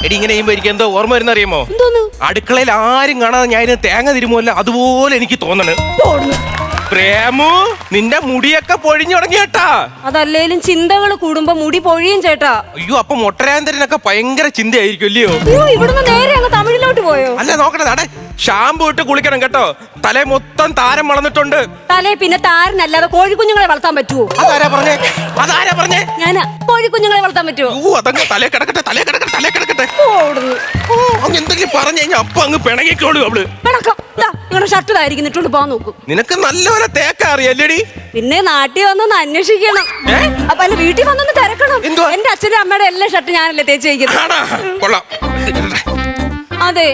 എടി ഇങ്ങനെ ചെയ്യുമ്പോ എനിക്ക് എന്തോ ഓർമ്മ വരുന്ന അറിയാമോ? അടുക്കളയിൽ ആരും കാണാതെ ഞാൻ തേങ്ങ തിരുമല്ല അതുപോലെ എനിക്ക് തോന്നണ്. പ്രേമു നിന്റെ മുടിയൊക്കെ പൊഴിഞ്ഞു തുടങ്ങി ചേട്ടാ. അതല്ലേലും ചിന്തകൾ കൂടുമ്പോ മുടി പൊഴിയും ചേട്ടാ. അയ്യോ അപ്പൊ മൊട്ടരാന്തരനൊക്കെ ഭയങ്കര ചിന്തയായിരിക്കും അല്ലയോ? ഇവിടുന്ന് നേരെ അങ്ങ് തമിഴിലോട്ട് പോയോ? അല്ല നോക്കണേ നാടെ ഷാമ്പു ഇട്ട് കുളിക്കണം കേട്ടോ. തല മൊത്തം താരം വളർന്നിട്ടുണ്ട്. തലേ പിന്നെ താരനല്ലാതെ കോഴിക്കുഞ്ഞുങ്ങളെ വളർത്താൻ പറ്റുമോ? അതാരാ പറഞ്ഞേ? ഞാനാ. കോഴിക്കുഞ്ഞുങ്ങളെ വളർത്താൻ പറ്റുമോ? അതങ്ങ് തലേ കിടക്കട്ടെ. എന്തെങ്കിലും പറഞ്ഞു കഴിഞ്ഞാൽ അപ്പൊ അങ്ങ് പിണങ്ങിക്കോളൂ അവള്. നിങ്ങളുടെ ഷർട്ട് ആയിരിക്കും ഇട്ടോണ്ട് പോകാൻ നോക്കും. നിനക്ക് നല്ലപോലെ തേക്കാൻ അറിയല്ലേടി? പിന്നെ നാട്ടിൽ വന്നൊന്ന് അന്വേഷിക്കണം. അപ്പൊ അല്ല വീട്ടിൽ വന്നൊന്ന് തിരക്കണം. എന്റെ അച്ഛനും അമ്മയുടെ എല്ലാ ഷർട്ട് ഞാനല്ലേ തേച്ച് വയ്ക്കുന്നത്. അതെ,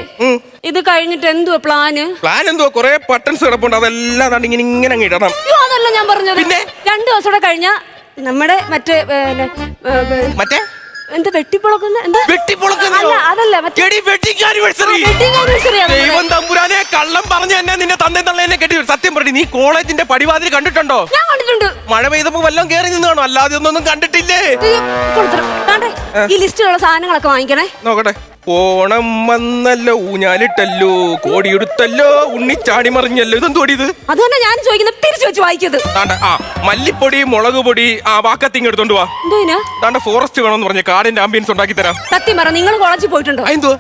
ഇത് കഴിഞ്ഞിട്ട് എന്തുവാ പ്ലാന്? എന്തുവാ? കൊറേ ബട്ടൺസ് കിടപ്പുണ്ട്, അതെല്ലാം ഇങ്ങനെ ഇടണം. അതല്ല ഞാൻ പറഞ്ഞത്. 2 ദിവസം കൂടെ കഴിഞ്ഞ നമ്മുടെ മറ്റേ എന്താ ദൈവം തമ്പുരാനെ കള്ളം പറഞ്ഞ എന്നെ നിന്റെ തന്തേ തള്ളേനെ കെട്ടി. സത്യം പറഞ്ഞു, നീ കോളേജിന്റെ പടിവാതിൽ കണ്ടിട്ടുണ്ടോ? ഞാൻ കണ്ടിട്ടുണ്ട്. മഴ പെയ്തപ്പോ വല്ലതും കേറി നിന്നാണോ? അല്ലാതെ ഒന്നും കണ്ടിട്ടില്ലേ? ഈ ലിസ്റ്റിലുള്ള സാധനങ്ങളൊക്കെ വാങ്ങിക്കണേ. നോക്കട്ടെ. ഓണം വന്നല്ലോ, ഊഞ്ഞാലിട്ടല്ലോ, കോടിയെടുത്തല്ലോ, ഉണ്ണിച്ചാടി മറിഞ്ഞല്ലോ. ഇതെന്തോടി ഇത്? അത് തന്നെ ഞാൻ ചോദിക്കുന്നത്, തിരിച്ചു വെച്ച് വായിക്കത്. മല്ലിപ്പൊടി, മുളക് പൊടി, വാക്കത്തിങ് എടുത്തോണ്ട് വാ. ഫോറസ്റ്റ് വേണമെന്ന് പറഞ്ഞ കാടിന്റെ ആംബിയൻസ് ഉണ്ടാക്കി തരാം. സത്യം പറ, നിങ്ങൾ കോളേജിൽ പോയിട്ടുണ്ടോ? എന്തുവാ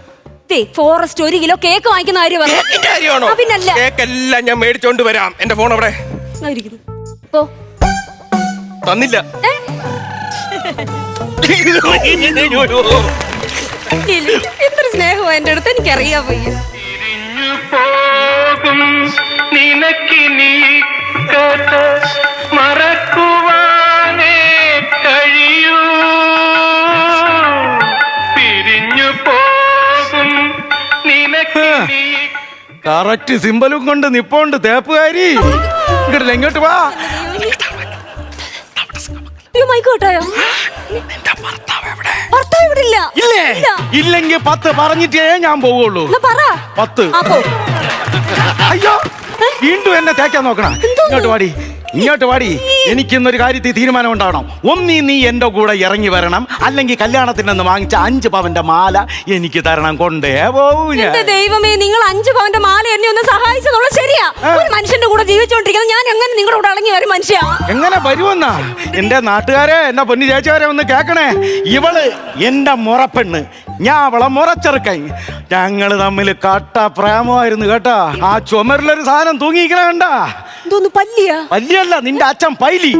ഫോറസ്റ്റ് 1 കിലോ കേക്ക് വാങ്ങിക്കുന്ന കാര്യമാണോ? പിന്നല്ല, കേക്കെല്ലാം ഞാൻ മേടിച്ചോണ്ട് വരാം. എന്റെ ഫോൺ അവിടെ തന്നില്ല. എന്തൊരു സ്നേഹമാണ് എന്റെ അടുത്ത്, എനിക്കറിയാൻ വയ്യ. മറക്കുവാനേ കഴിയൂ, പിരിഞ്ഞു പോകും നിനക്ക്. കറക്റ്റ് സിമ്പലും കൊണ്ട് നിപ്പോണ്ട് തേപ്പുകാരി. ഇങ്ങോട്ടില്ല, ഇങ്ങോട്ട് വാ. ഇല്ലെങ്കിൽ 10 പറഞ്ഞിട്ടേ ഞാൻ പോവുള്ളൂ. 10. അയ്യോ, വീണ്ടും എന്നെ തേക്കാൻ നോക്കണ. ഇങ്ങോട്ട് വാടി. എനിക്കിന്നൊരു കാര്യത്തിൽ തീരുമാനം ഉണ്ടാവണം. ഒന്നീ നീ എന്റെ കൂടെ ഇറങ്ങി വരണം, അല്ലെങ്കിൽ കല്യാണത്തിന് നിന്ന് വാങ്ങിച്ച 5 പവന്റെ മാല എനിക്ക് തരണം. കൊണ്ടേ പോവൂല. ദൈവമേ, നിങ്ങൾ 5 പവന്റെ മാല എന്നെ ഒന്ന് സഹായിച്ചെന്നുള്ളത് ശരിയാ. ഒരു മനുഷ്യന്റെ കൂടെ ജീവിച്ചോണ്ടിരിക്കുന്നത് ഞാൻ എങ്ങനെ നിങ്ങളുടെ കൂടെ ഇറങ്ങി വരും? മനുഷ്യ എങ്ങനെ വരുമെന്നാ? എന്റെ നാട്ടുകാരെ, എന്റെ പൊന്നു ചേച്ചിമാരെ ഒന്ന് കേക്കണേ. ഇവള് എന്റെ മുറപ്പെണ്ണ്, ഞാൻ അവളെ മുറച്ചെറുക്കൻ. ഞങ്ങള് തമ്മിൽ കട്ട പ്രേമമായിരുന്നു കേട്ടാ. ആ ചുമരിലൊരു സാധനം തൂങ്ങിയിരിക്കണ കണ്ട? പല്ലിയല്ല, നിന്റെ അച്ഛൻ പൈലി.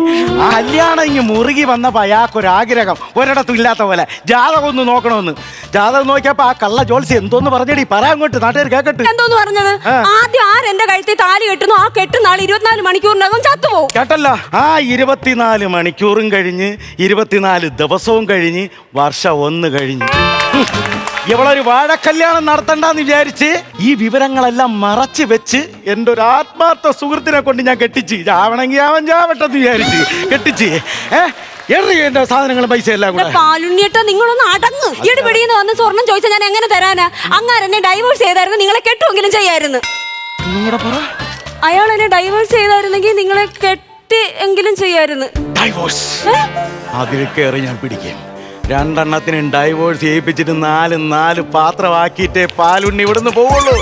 ആ കല്യാണം ഇങ്ങ് മുറുകി വന്നപ്പോ അയാൾക്കൊരാഗ്രഹം, ഒരിടത്തും ഇല്ലാത്ത പോലെ, ജാതകം ഒന്ന് നോക്കണമെന്ന്. ജാതകം നോക്കിയപ്പോ ആ കള്ള ജോത്സ്യം എന്തോന്ന് പറഞ്ഞടി, പറയാൻ അങ്ങോട്ട് നാട്ടുകാർ കേക്കട്ടെ. എന്തോന്ന് പറഞ്ഞത്? ആദ്യം ആരെന്റെ കഴുത്തിൽ താലി കെട്ടുന്നു, ആ കെട്ടുന്നാൾ 24 മണിക്കൂറിനകം ചത്തുപോകും. കേട്ടല്ലോ? ആ 24 മണിക്കൂറും കഴിഞ്ഞ് 24 ദിവസവും കഴിഞ്ഞ് വർഷം 1 കഴിഞ്ഞ് ഇവളൊരു വാഴക്കല്യാണം നടത്തണ്ടെന്ന് വിചാരിച്ച് ഈ വിവരങ്ങളെല്ലാം മറച്ചു വെച്ച് എൻ്റെ ഒരു ആത്മാർത്ഥ സുഹൃത്തിനെ കൊണ്ട് ഞാൻ കെട്ടിച്ച്. ചാവണമെങ്കിൽ അവൻ ചാവട്ടെന്ന് വിചാരിച്ച് കെട്ടിച്ച്. എന്റെ സാധനങ്ങളും പൈസ എല്ലാം കൂടെ. പാലുണ്ണിയേട്ടാ, നിങ്ങളൊന്ന് അടങ്ങ്. ഈട് പിടിയെന്ന് വന്ന് സ്വർണം ചോദിച്ചാൽ ഞാൻ എങ്ങനെ തരാനാ? അങ്ങാരെന്നെ ഡൈവേഴ്സ് ചെയ്തായിരുന്നു, നിങ്ങളെ കെട്ടുമെങ്കിലും ചെയ്യായിരുന്നു. അയാൾ എന്നെ ഡൈവേഴ്സ് ചെയ്തായിരുന്നെങ്കിൽ നിങ്ങളെ കെട്ടി എങ്കിലും ചെയ്യായിരുന്നു. അതിൽ കയറി ഞാൻ പിടിക്കും. 2 എണ്ണത്തിനും ഡൈവോഴ്സ് ചെയ്യിപ്പിച്ചിട്ട് 4 പാത്രമാക്കിയിട്ടേ പാലുണ്ണി ഇവിടുന്ന് പോവുള്ളൂ.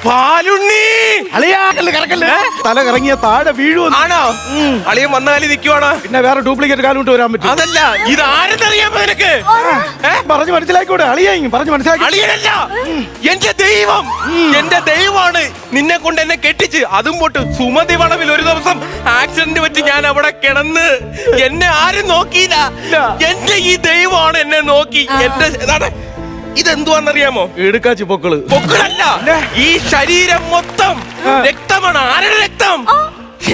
പാലുണ്ണി തല കറങ്ങിയ താഴെ വീഴുവാണോ? അളിയൻ വന്ന കാലി നിൽക്കുവാണോ? പിന്നെ വേറെ ഡ്യൂപ്ലിക്കേറ്റ് കാലം വരാൻ പറ്റും. അതല്ല, ഇത് ആരെന്നറിയാമോ നിനക്ക്? പറഞ്ഞു മനസ്സിലാക്കിക്കൂടെ? അളിയായി പറഞ്ഞു മനസ്സിലാക്കി. അളിയനല്ല, എന്റെ ദൈവം, എന്റെ ദൈവമാണ് നിന്നെ കൊണ്ട് എന്നെ കെട്ടിച്ച്. അതും പോട്ട് സുമതി വളവിൽ ഒരു ദിവസം ആക്സിഡന്റ് പറ്റി ഞാൻ അവിടെ കിടന്ന് എന്നെ ആരും നോക്കിയില്ല. എന്റെ ഈ ദൈവമാണ് എന്നെ നോക്കി. എന്റെ ഇതെന്തുവാന്നറിയാമോ? എടുക്കാച്ചി പൊക്കളല്ല, ഈ ശരീരം മൊത്തം രക്തമാണ്. ആരുടെ രക്തം?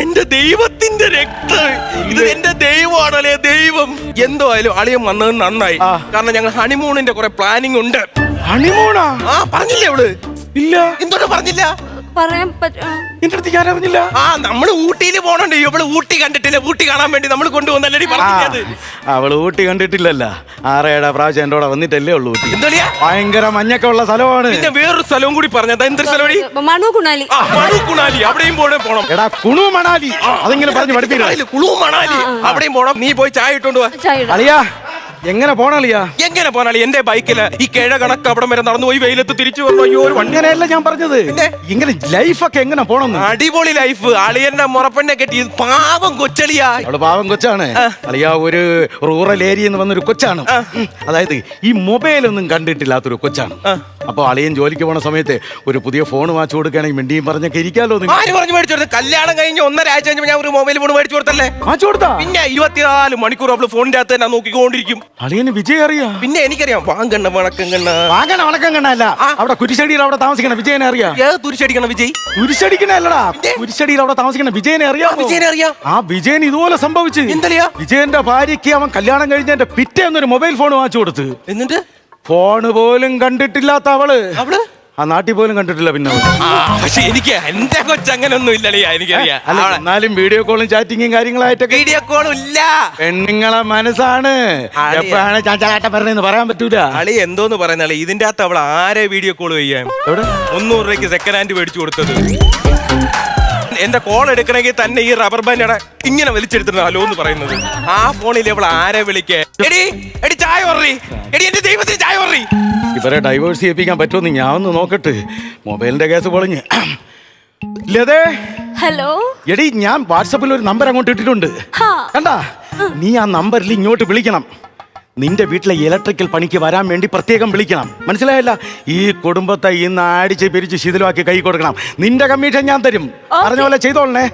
എന്റെ ദൈവത്തിന്റെ രക്തം. ഇത് എന്റെ ദൈവമാണല്ലേ, ദൈവം. എന്തോ ആയാലും അളിയൻ വന്നത് നന്നായി. കാരണം ഞങ്ങൾ ഹണിമൂണിന്റെ കുറെ പ്ലാനിങ് ഉണ്ട്. ഹണിമൂണാ? പറഞ്ഞില്ലേ അവള്? ഇല്ല. എന്തോട്ട് പറഞ്ഞില്ല? പറയാൻ അറിഞ്ഞില്ല. നമ്മള് ഊട്ടിയിൽ പോണുണ്ട്. ഇവള് ഊട്ടി കണ്ടിട്ടില്ല. ഊട്ടി കാണാൻ വേണ്ടി നമ്മൾ കൊണ്ടുവന്നല്ലേ പറഞ്ഞത്. അവള് ഊട്ടി കണ്ടിട്ടില്ലല്ല. 6-7 പ്രാവശ്യം എന്റെ കൂടെ വന്നിട്ടല്ലേ ഉള്ളൂ. ഊട്ടി എന്താ ഭയങ്കര മഞ്ഞൊക്കെ ഉള്ള സ്ഥലമാണ്. പിന്നെ വേറൊരു സ്ഥലവും കൂടി പറഞ്ഞത്. എന്തൊരു സ്ഥലം? മണു കുണാലി. അവിടെയും പോണം. എടാ, കുണു മണാലി. അതെങ്ങനെ പറഞ്ഞു പഠിപ്പിക്കില്ല. കുളു മണാലി, അവിടെയും പോണം. നീ പോയി ചായ ഇട്ടോണ്ട് വാ. അളിയാ, എങ്ങനെ പോണളിയാ? എങ്ങനെ പോനാളി? എന്റെ ബൈക്കില് ഈ കിഴ കണക്ക് അവിടെ വരെ നടന്നു പോയി വെയിലത്ത് തിരിച്ചു വന്നു. അയ്യോ ഒരു വണ്ടി. അങ്ങനെയല്ല ഞാൻ പറഞ്ഞത്, ഇങ്ങനെ ലൈഫൊക്കെ എങ്ങനെ പോണെന്ന്. അടിപൊളി ലൈഫ്. അളിയന്റെ മുറപ്പെണ്ണെ കെട്ടി പാവം കൊച്ചളിയാ. അവള് പാവം കൊച്ചാണ് അളിയാ. ഒരു റൂറൽ ഏരിയയിൽ നിന്ന് വന്നൊരു കൊച്ചാണ്. അതായത് ഈ മൊബൈലൊന്നും കണ്ടിട്ടില്ലാത്തൊരു കൊച്ചാണ്. അപ്പൊ അളിയൻ ജോലിക്ക് പോണ സമയത്ത് ഒരു പുതിയ ഫോൺ വാങ്ങിച്ചു കൊടുക്കുകയാണെങ്കിൽ മിണ്ടിയും പറഞ്ഞൊക്കെ ഇരിക്കാലോ. ആര് പറഞ്ഞു മേടിച്ചു കൊടുത്തത്? കല്യാണം കഴിഞ്ഞ് 1.5 ആഴ്ച കഴിഞ്ഞപ്പോൾ ഞാൻ ഒരു മൊബൈൽ ഫോൺ മേടിച്ചു കൊടുത്തല്ലേ. വാങ്ങിച്ചു കൊടുത്താ? പിന്നെ 24 മണിക്കൂർ അവള് ഫോണിന്റെ അകത്ത് തന്നെ നോക്കിക്കൊണ്ടിരിക്കും. അളിയന് വിജയ് അറിയാം? പിന്നെ എനിക്കറിയാം. വാങ്ങണ്ണ വണക്കണ്ണ വാങ്ങണ വണക്കം കണ്ണല്ല, അവിടെ കുരിശടിയിൽ അവിടെ താമസിക്കണ വിജയനെ അറിയാം. ഏത് തുരിശടിക്കണം വിജയ്? കുരിശടിക്കണല്ലടാ, കുരിശടിയിൽ അവിടെ താമസിക്കണ വിജയനെ അറിയാം. വിജയനെ അറിയാം. ആ വിജയൻ ഇതുപോലെ സംഭവിച്ചു. എന്തല്ലയാ? വിജയന്റെ ഭാര്യയ്ക്ക് അവൻ കല്യാണം കഴിഞ്ഞതിന്റെ പിറ്റേന്നൊരു മൊബൈൽ ഫോൺ വാങ്ങിച്ചു കൊടുത്ത്. എന്നിട്ട് ഫോണ് പോലും കണ്ടിട്ടില്ലാത്ത അവള് അവള് ആ നാട്ടിൽ പോലും കണ്ടിട്ടില്ല. പിന്നെ പക്ഷെ എനിക്ക് എന്റെ കൊച്ചങ്ങനൊന്നും ഇല്ലളിയാ. എനിക്കറിയാം. അല്ല, എന്നാലും വീഡിയോ കോളും ചാറ്റിങ്ങും കാര്യങ്ങളായിട്ടൊക്കെ വീഡിയോ കോളും ഇല്ല. പെണ്ണുങ്ങളെ മനസ്സാണ്. എപ്പോഴാണ് ചാച്ചാട്ട പറഞ്ഞെന്ന് പറയാൻ പറ്റൂല. അളി എന്തോന്ന് പറയുന്ന അളി, ഇതിന്റെ അകത്ത് അവൾ ആരെ വീഡിയോ കോൾ ചെയ്യാൻ? എവിടെ 300 രൂപയ്ക്ക് സെക്കൻഡ് ഹാൻഡ് മേടിച്ചു കൊടുത്തത്. എന്റെ കോൾ എടുക്കണമെങ്കിൽ തന്നെ ഈ റബ്ബർ ബാൻഡ് ഇങ്ങനെ വലിച്ചെടുത്തിട്ട് ഹലോ എന്ന് പറയുന്നത്. ആ ഫോണിൽ അവൾ ആരെ വിളിക്കേ? എടി എടി ചായ പററി. എടി എന്റെ ദൈവത്തിന് ചായ പററി. ഇവരെ ഡൈവേഴ്സ് ചെയ്യിപ്പിക്കാൻ പറ്റുമെന്ന് ഞാൻ ഒന്ന് നോക്കട്ടെ. മൊബൈലിന്റെ കേസ് പൊളിഞ്ഞ്. ലതേ, ഹലോ. എടി ഞാൻ വാട്സപ്പിൽ ഒരു നമ്പർ അങ്ങോട്ട് ഇട്ടിട്ടുണ്ട്. കണ്ടാ? നീ ആ നമ്പറിൽ ഇങ്ങോട്ട് വിളിക്കണം. നിന്റെ വീട്ടിലെ ഇലക്ട്രിക്കൽ പണിക്ക് വരാൻ വേണ്ടി പ്രത്യേകം വിളിക്കണം. മനസ്സിലായല്ല? ഈ കുടുംബത്തെ ഇന്ന് അടിച്ച് പിരിച്ച് ശിഥിലമാക്കി കൈ കൊടുക്കണം. നിന്റെ കമ്മീഷൻ ഞാൻ തരും. പറഞ്ഞ പോലെ ചെയ്തോളണേ.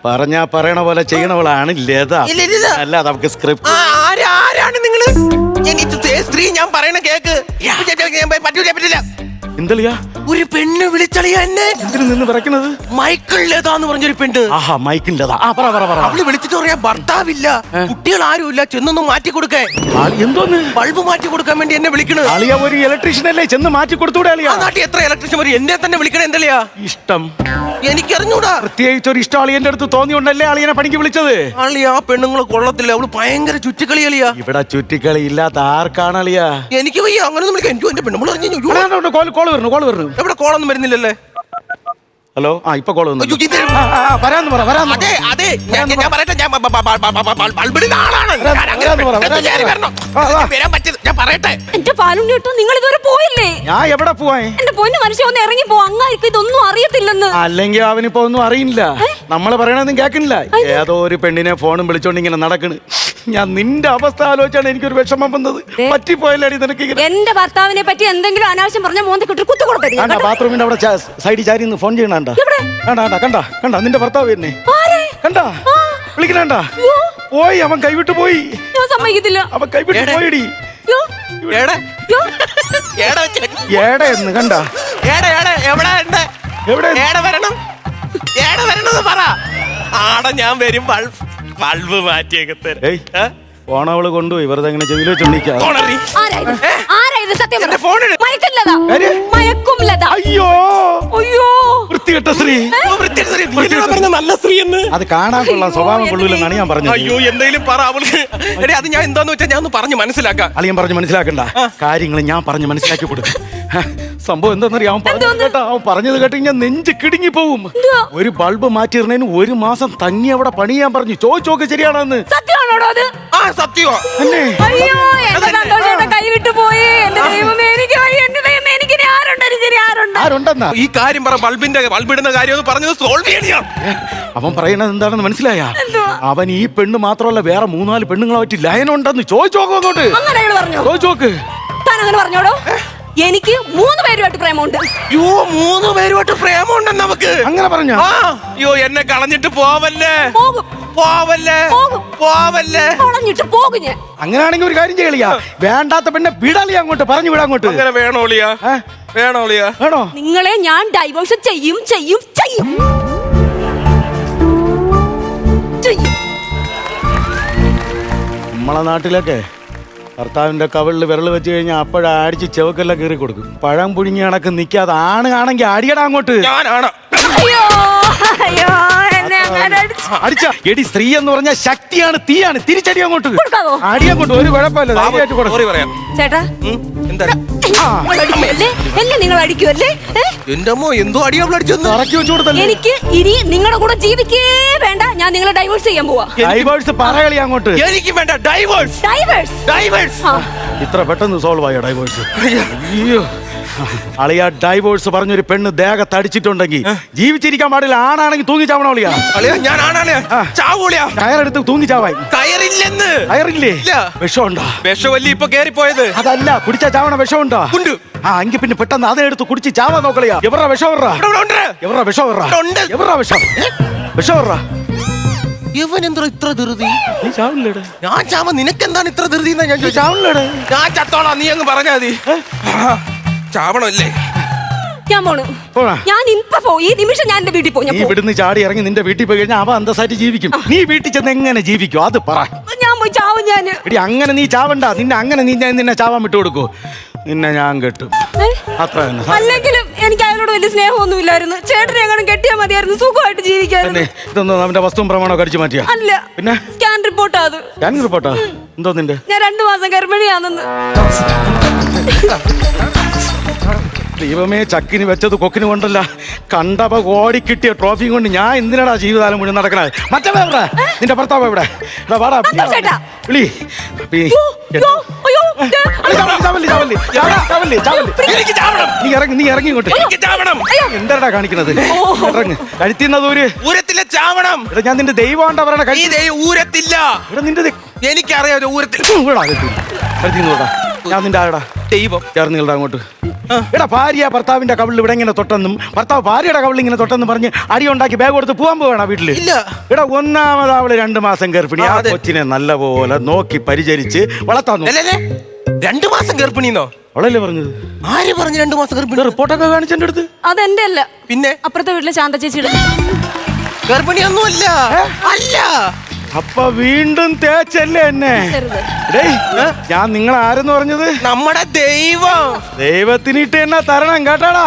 പറയണ പോലെ ചെയ്യണവളാണ് ലത. അല്ല നമുക്ക് സ്ക്രിപ്റ്റ്. ആരാണ് നിങ്ങള്? സ്ത്രീ ഞാൻ പറയണ കേക്ക്. പറ്റില്ല. എന്തളിയാ? ഒരു പെണ്ണ് വിളിച്ചളിയാ എന്നെ. എന്തിനു നിന്ന് വിറയ്ക്കണത്? മൈക്കിൾ ലത എന്ന് പറഞ്ഞൊരു പെണ്ണ്. ആഹാ, മൈക്കിൾ ലത. അവള് വിളിച്ചിട്ട് പറയാ ഭർത്താവില്ല, കുട്ടികൾ ആരുമില്ല, ചെന്നൊന്നും മാറ്റി കൊടുക്കേ. എന്തോന്ന്? ബൾബ് മാറ്റി കൊടുക്കാൻ വേണ്ടി എന്നെ വിളിക്കണ. അളിയ ഒരു ഇലക്ട്രീഷ്യൻ അല്ലേ, ചെന്ന് മാറ്റി കൊടുത്തൂടെ അളിയാ? നാട്ടിൽ എത്ര ഇലക്ട്രീഷ്യൻ വരും? എന്നെ തന്നെ വിളിക്കണേ. എന്തളിയാ ഇഷ്ടം? എനിക്കറിഞ്ഞൂടാ. പ്രത്യേകിച്ച് ഒരു ഇഷ്ടം അളിയന്റെ അടുത്ത് തോന്നിയുണ്ടല്ലേ അളിയനെ പണിക്ക് വിളിച്ചത്? അളിയാ പെണ്ണുങ്ങള് കൊള്ളത്തില്ല. അവള് ഭയങ്കര ചുറ്റിക്കളി അളിയാ. ഇവിടെ ചുറ്റിക്കളി ഇല്ലാത്ത ആർക്കാണ് അളിയാ? എനിക്ക് വയ്യ അങ്ങനെ വിളിക്കാം. എനിക്ക് എന്റെ പെണ്ണുങ്ങൾ കോള് വരുന്നു. എവിടെ കോളൊന്നും വരുന്നില്ലല്ലേ? ഹലോ, ഇപ്പൊ കോള് വന്നു. വരാന്ന് പറ. അതെ അതെ, ഞാൻ പറയട്ടെ. ഞാൻ ബൾബിടുന്ന ആളാണ്. വരാൻ പറ്റിയത് ഞാൻ പറയട്ടെ. എന്റെ പാലുണ്ണി കേട്ടോ, നിങ്ങൾ ഇതുവരെ പോയില്ലേ? ഞാൻ എവിടെ പോവാൻ? എന്റെ പൊന്നു മനുഷ്യ, ഒന്ന് ഇറങ്ങി പോ. അങ്ങാർക്ക് ഇതൊന്നും അറിയത്തില്ലെന്ന്. അല്ലെങ്കിൽ അവനിപ്പോ ഒന്നും അറിയില്ല. നമ്മള് പറയണതൊന്നും കേൾക്കണില്ല. ഏതോ ഒരു പെണ്ണിനെ ഫോണും വിളിച്ചോണ്ട് ഇങ്ങനെ നടക്കണ്. ഞാൻ നിന്റെ അവസ്ഥ ആലോചിച്ചാണ് എനിക്കൊരു വിഷമം വന്നത്. പറ്റിപ്പോയല്ലേ നിനക്ക്? എന്റെ ഭർത്താവിനെ പറ്റി എന്തെങ്കിലും അനാവശ്യം പറഞ്ഞ മോന്തി കിട്ടി കുത്തു കൊടുത്തത്. ബാത്റൂമിന്റെ അവിടെ സൈഡിൽ ചാരി ഫോൺ ചെയ്യണ കണ്ട നിന്റെ ഭർത്താവ് തന്നെ കണ്ടാ വിളിക്കണ പോയി. അവൻ കൈവിട്ട് പോയി. ഞാൻ സമ്മതിക്കത്തില്ല. അവൻ കൈവിട്ട് പോയിടി. ഏടെന്ന് കണ്ട എവിടെ വരണം പറ. ആടെ ഞാൻ വരും. ബൾബ് മാറ്റിയൊക്കെ തരാം. ഫോണവള് കൊണ്ടുപോയി. വെറുതെ എങ്ങനെ ചെവിയിൽ വെച്ചോണ്ടിരിക്കാ. അയ്യോ വൃത്തികെട്ട സ്ത്രീ. നല്ല സ്ത്രീ എന്ന് അത് കാണാൻ കൊള്ളാം, സ്വഭാവം കൊള്ളൂലെന്നാണ് ഞാൻ പറഞ്ഞത്. അയ്യോ എന്തെങ്കിലും പറ അവൾക്ക്. അത് ഞാൻ എന്താന്ന് വെച്ചാൽ ഞാൻ ഒന്ന് പറഞ്ഞു മനസ്സിലാക്കാം. അളിയൻ പറഞ്ഞു മനസ്സിലാക്കണ്ട കാര്യങ്ങൾ ഞാൻ പറഞ്ഞു മനസ്സിലാക്കി കൊടുക്കും. സംഭവം എന്താന്നറിയാം? അവൻ പറഞ്ഞത് കേട്ട് ഞാൻ നെഞ്ച് കിടുങ്ങി പോവും. ഒരു ബൾബ് മാറ്റിയിരുന്നതിന് 1 മാസം തങ്ങി അവിടെ പണി ചെയ്യാൻ പറഞ്ഞു. ചോദിച്ചോക്ക് ശരിയാണെന്ന്. സത്യമോ? കൈവിട്ടു പോയി. ആരുണ്ടെന്നാ ഈ കാര്യം പറ. ബൾബിടുന്ന കാര്യം ഒന്ന് പറഞ്ഞത് സോൾവ് ചെയ്യണം. അവൻ പറയുന്നത് എന്താണെന്ന് മനസ്സിലായ? അവൻ ഈ പെണ്ണ് മാത്രമല്ല വേറെ 3-4 പെണ്ണുങ്ങളെ പറ്റി ലയനുണ്ടെന്ന് ചോദിച്ചോക്ക്. അങ്ങോട്ട് ചോദിച്ചോക്ക്. പറഞ്ഞോടോ, എനിക്ക് 3 പേരുമായിട്ട് പ്രേമമുണ്ട്. 3 പേരുമായിട്ട് പ്രേമമുണ്ടെന്ന് നമുക്ക് അങ്ങനെ പറഞ്ഞോ? അയ്യോ എന്നെ കളഞ്ഞിട്ട് പോവല്ലേ. കളഞ്ഞിട്ട് പോകും ഞാൻ. അങ്ങനെയാണെങ്കിൽ ഒരു കാര്യം ചെയ്യലിയാ, വേണ്ടാത്ത പെണ്ണെ വിടാളിയാ അങ്ങോട്ട്, പറഞ്ഞു വിടാ അങ്ങോട്ട്. അങ്ങനെ വേണോളിയാ? വേണോ? നിങ്ങളെ ഞാൻ ഡൈവേഴ്സ് ചെയ്യും. നമ്മളെ നാട്ടിലൊക്കെ ഭർത്താവിന്റെ കവിളിൽ വിരൽ വെച്ച് കഴിഞ്ഞാൽ അപ്പോഴാ അടിച്ച് ചെവക്കെല്ലാം കീറി കൊടുക്കും. പഴം പുഴുങ്ങി കണക്ക് നിൽക്കാതെ ആണ് ആണെങ്കിൽ അടിയടാ അങ്ങോട്ട്. ഞാനാണ്. അയ്യോ എന്നെ അങ്ങനെ അടിച്ചു. അടിച്ച എടി സ്ത്രീ എന്ന് പറഞ്ഞ ശക്തിയാണ്, തീയാണ്. തിരിച്ചടി അങ്ങോട്ട്, കൊടുക്കാവോ? അടി അങ്ങോട്ട്, ഒരു കുഴപ്പമില്ല. ധൈര്യമായിട്ട് കൊടുക്ക്. സോറി പറയാം. ചേട്ടാ എന്താ നിങ്ങൾ അടിക്കുമല്ലേ? എന്നെ നിങ്ങൾ അടിക്കുമല്ലേ? എന്റെ അമ്മോ എന്തോ അടിയാവൾ അടിച്ചെന്ന് ഇറക്കി വെച്ച് കൊടുത്തല്ലേ. എനിക്ക് ഇനി നിങ്ങളുടെ കൂടെ ജീവിക്കേ വേണ്ട. ഞാൻ നിങ്ങളെ ഡൈവേഴ്സ് ചെയ്യാൻ പോവാ. ഡൈവേഴ്സ് പറകളി അങ്ങോട്ട്. എനിക്ക് വേണ്ട ഡൈവേഴ്സ്. Divorce divorce. ഇത്ര പെട്ടെന്ന് സോൾവ് ആയോ ഡൈവേഴ്സ്? അയ്യോ അളിയാ, ഡൈവേഴ്സ് പറഞ്ഞൊരു പെണ്ണ് ദേഹത്ത് അടിച്ചിട്ടുണ്ടെങ്കിൽ ജീവിച്ചിരിക്കാൻ പാടില്ല. ആണാണെങ്കിൽ തൂങ്ങിച്ചാവണം അളിയാ. അളിയാ ഞാൻ ആണാണ്. ചാവൂളിയാ. കയറെടുത്ത് തൂങ്ങിച്ചാവായി. കയറില്ലെന്ന്. കയറില്ലേ? ഇല്ല. വിഷമുണ്ടോ? വിഷവല്ലി ഇപ്പൊ കേറിപ്പോയത്. അതല്ല, കുടിച്ചാ ചാവണ വിഷമുണ്ടോ? ഉണ്ട്. ആ എങ്കിൽ പിന്നെ പെട്ടെന്ന് അതെടുത്ത് കുടിച്ച് ചാവാൻ നോക്കളിയാ. എവറാ വിഷം? ഇവിടെ ഉണ്ട്. എവറാ വിഷം? ഉണ്ട്. എവറാ വിഷം? വിഷം? ഇവൻ എന്താ ഇത്ര ധൃതി? നീ ചാവില്ലേടെ? ഞാൻ ചാമ നിനക്കെന്താണ് ഇത്ര ധൃതി എന്നാ ഞാൻ ചോദിച്ചു. ചാവില്ലേടെ? ഞാൻ ചത്തോളാം, നീ അങ്ങ് പറഞ്ഞാ മതി. ചാവണല്ലേ? ഞാൻ പോണു. പോടാ. ഞാൻ ഇപ്പൊ പോയി. ഈ നിമിഷം ഞാൻ എന്റെ വീട്ടിൽ പോകും. നീ ഇവിടുന്ന് ചാടി ഇറങ്ങി നിന്റെ വീട്ടിൽ പോയി കഴിഞ്ഞാൽ അവ അന്തസ്സായിട്ട് ജീവിക്കും. നീ വീട്ടിൽ ചെന്ന് എങ്ങനെ ജീവിക്കും അത് പറ. ഞാൻ പോയി ചാവും. ഞാൻ എടി അങ്ങനെ നീ ചാവണ്ട. നിന്നെ ചാവാൻ വിട്ടു കൊടുക്കൂ. നിന്നെ ഞാൻ കെട്ടും. അത്ര തന്നെ. അല്ലെങ്കിലും എനിക്ക് അയാളോട് വലിയ സ്നേഹമൊന്നും ഇല്ലായിരുന്നു. ചേട്ടനെ എങ്ങനെ കെട്ടിയാൽ മതിയായിരുന്നു, സുഖമായിട്ട് ജീവിക്കായിരുന്നു. ഇതൊന്നും അവന്റെ വസ്തുവും പ്രമാണോ കടിച്ചു മാറ്റിയാ? അല്ല, പിന്നെ സ്കാൻ റിപ്പോർട്ടാ അത്. സ്കാനിങ് റിപ്പോർട്ടാ? എന്തോ നിന്റെ? ഞാൻ 2 മാസം ഗർഭിണിയാണെന്ന്. ദൈവമേ, ചക്കിന് വെച്ചത് കൊക്കിന് കൊണ്ടല്ല. കണ്ടവ ഓടി കിട്ടിയ ട്രോഫി കൊണ്ട് ഞാൻ എന്തിനാടാ ജീവിതകാലം മുഴുവൻ നടക്കണേ? മറ്റേ എവിടെ? നിന്റെ ഭർത്താവ് എവിടെ? വാടാ ചേട്ടാ. വിളി. യ്യോ, യ്യോ, അയ്യോ, ദേ, എനിക്ക് ചാവണം. നീ ഇറങ്ങി ഇങ്ങോട്ട്. എനിക്ക് ചാവണം. എന്താടാ കാണിക്കുന്നത്? ഇറങ്ങ്. കഴുത്തിന്നത് ഊരത്തില്ല, ചാവണം. ഞാൻ നിന്റെ ദൈവമാണ്ടാ പറയണ. ഈ ഊരത്തില്ല. ഇവിടെ നിന്റെ എനിക്കറിയാം ഊരത്തിൽ. കഴുത്തിന്നോടാ. ഞാൻ നിന്റെ ആടാ ദൈവം. ചേർന്നില്ല അങ്ങോട്ട്. എടാ, ഭാര്യ ഭർത്താവിന്റെ കവിളിൽ ഇവിടെ ഇങ്ങനെ തൊട്ടെന്നും ഭർത്താവ് ഭാര്യയുടെ കവിളിൽ ഇങ്ങനെ തൊട്ടെന്നും പറഞ്ഞ് അടി ഉണ്ടാക്കി ബാഗ് കൊടുത്ത് പോകാൻ പോവാണ് വീട്ടില്. ഇല്ല. എടാ, ഒന്നാമത് അവള് 2 മാസം ഗർഭിണി. ആ കൊച്ചിനെ നല്ലപോലെ നോക്കി പരിചരിച്ച് വളർത്താൻ. 2 മാസം ഗർഭിണിന്നോ? അവളല്ലേ പറഞ്ഞത്? ആര് പറഞ്ഞു 2 മാസം ഗർഭിണി? റിപ്പോർട്ടൊക്കെ കാണിച്ച എന്റെ അടുത്ത്. അതെന്റെ അല്ല, പിന്നെ അപ്പുറത്തെ വീട്ടിലെ ശാന്ത ചേച്ചിയുടെ. ഗർഭിണിയൊന്നും അല്ല. അല്ല. അപ്പൊ വീണ്ടും തേച്ചല്ലേ എന്നെ? ഡേയ്, ഞാൻ നിങ്ങൾ ആരെന്ന് പറഞ്ഞത്? നമ്മുടെ ദൈവം. ദൈവത്തിനിട്ട് എന്നെ തരണം കേട്ടാടാ.